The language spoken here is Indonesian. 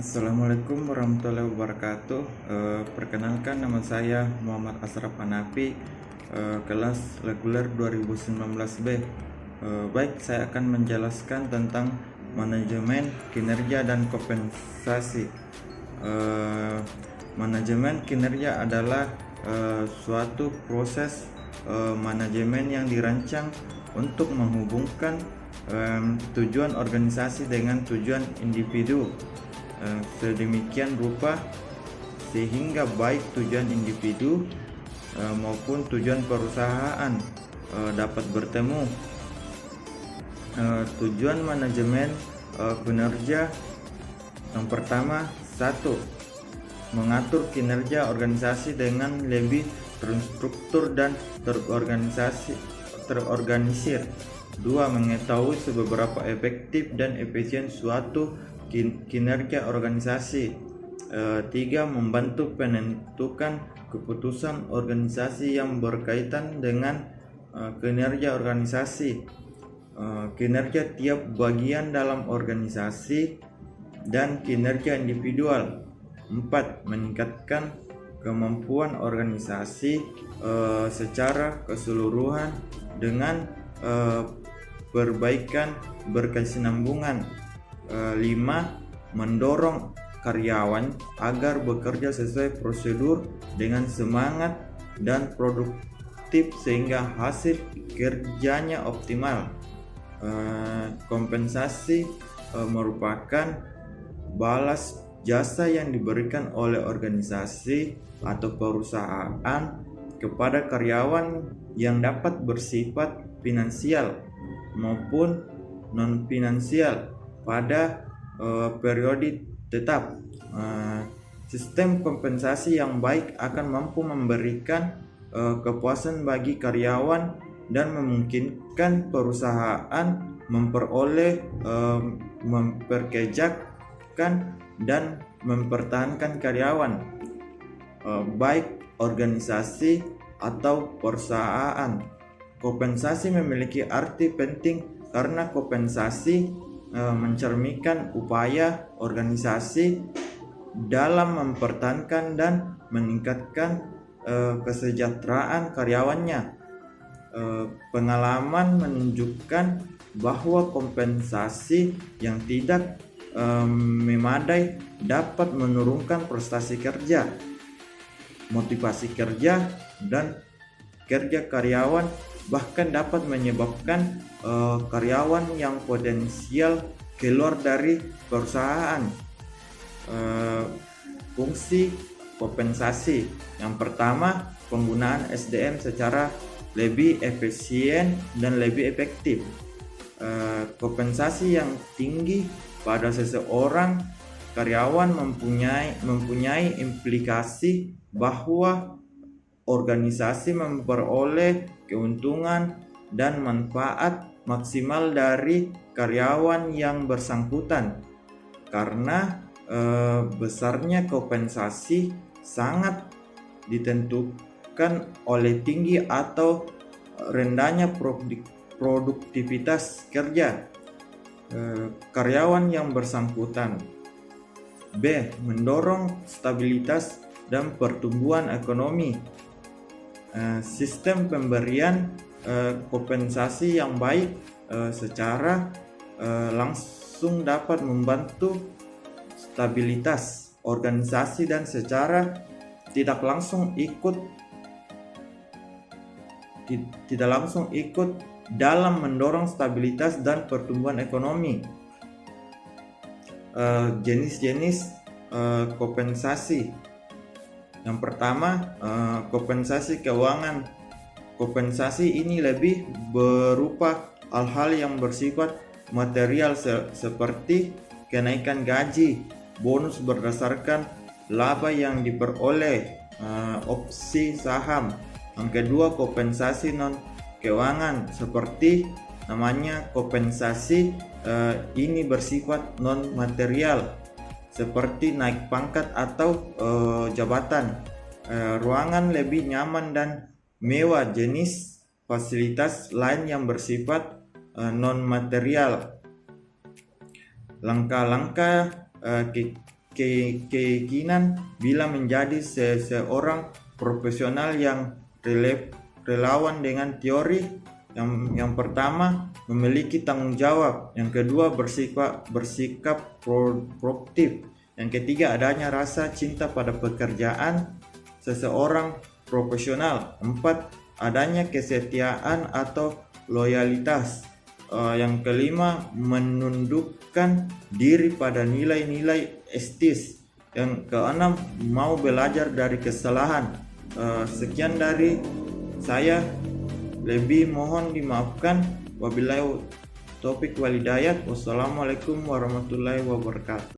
Assalamualaikum warahmatullahi wabarakatuh. Perkenalkan, nama saya Muhammad Ashraf Hanafi, kelas reguler 2019B. Baik, saya akan menjelaskan tentang manajemen kinerja dan kompensasi. Manajemen kinerja adalah suatu proses manajemen yang dirancang untuk menghubungkan tujuan organisasi dengan tujuan individu sedemikian rupa sehingga baik tujuan individu maupun tujuan perusahaan dapat bertemu. Tujuan manajemen kinerja yang pertama, satu, mengatur kinerja organisasi dengan lebih terstruktur dan terorganisir. Dua, mengetahui seberapa efektif dan efisien suatu kinerja organisasi. Tiga, membantu menentukan keputusan organisasi yang berkaitan dengan kinerja organisasi, kinerja tiap bagian dalam organisasi, dan kinerja individual. Empat, meningkatkan kemampuan organisasi secara keseluruhan dengan perbaikan berkesinambungan. 5. Mendorong karyawan agar bekerja sesuai prosedur dengan semangat dan produktif sehingga hasil kerjanya optimal. Kompensasi merupakan balas jasa yang diberikan oleh organisasi atau perusahaan kepada karyawan yang dapat bersifat finansial maupun non-finansial pada periode tetap. Sistem kompensasi yang baik akan mampu memberikan kepuasan bagi karyawan dan memungkinkan perusahaan memperoleh, memperkerjakan dan mempertahankan karyawan, baik organisasi atau perusahaan. Kompensasi memiliki arti penting karena kompensasi mencerminkan upaya organisasi dalam mempertahankan dan meningkatkan kesejahteraan karyawannya. Pengalaman menunjukkan bahwa kompensasi yang tidak memadai dapat menurunkan prestasi kerja, motivasi kerja, dan kerja karyawan, bahkan dapat menyebabkan karyawan yang potensial keluar dari perusahaan. Fungsi kompensasi yang pertama, penggunaan SDM secara lebih efisien dan lebih efektif. Kompensasi yang tinggi pada seseorang karyawan mempunyai implikasi bahwa organisasi memperoleh keuntungan dan manfaat maksimal dari karyawan yang bersangkutan. Karena besarnya kompensasi sangat ditentukan oleh tinggi atau rendahnya produktivitas kerja karyawan yang bersangkutan. B. Mendorong stabilitas dan pertumbuhan ekonomi. Sistem pemberian kompensasi yang baik secara langsung dapat membantu stabilitas organisasi dan secara tidak langsung ikut dalam mendorong stabilitas dan pertumbuhan ekonomi. Jenis-jenis kompensasi. Yang pertama, kompensasi keuangan. Kompensasi ini lebih berupa hal-hal yang bersifat material seperti kenaikan gaji, bonus berdasarkan laba yang diperoleh, opsi saham. Yang kedua, kompensasi non keuangan seperti namanya kompensasi ini bersifat non material seperti naik pangkat atau jabatan, ruangan lebih nyaman dan mewah, jenis fasilitas lain yang bersifat non material. Langkah-langkah keyakinan bila menjadi seseorang profesional yang relawan dengan teori. Yang pertama, memiliki tanggung jawab. Yang kedua, bersikap proaktif. Yang ketiga, adanya rasa cinta pada pekerjaan seseorang profesional. 4, adanya kesetiaan atau loyalitas. Yang kelima, menundukkan diri pada nilai-nilai etis. Yang keenam, mau belajar dari kesalahan. Sekian dari saya, lebih mohon dimaafkan. Wabillahi taufiq wal hidayah. Wassalamualaikum warahmatullahi wabarakatuh.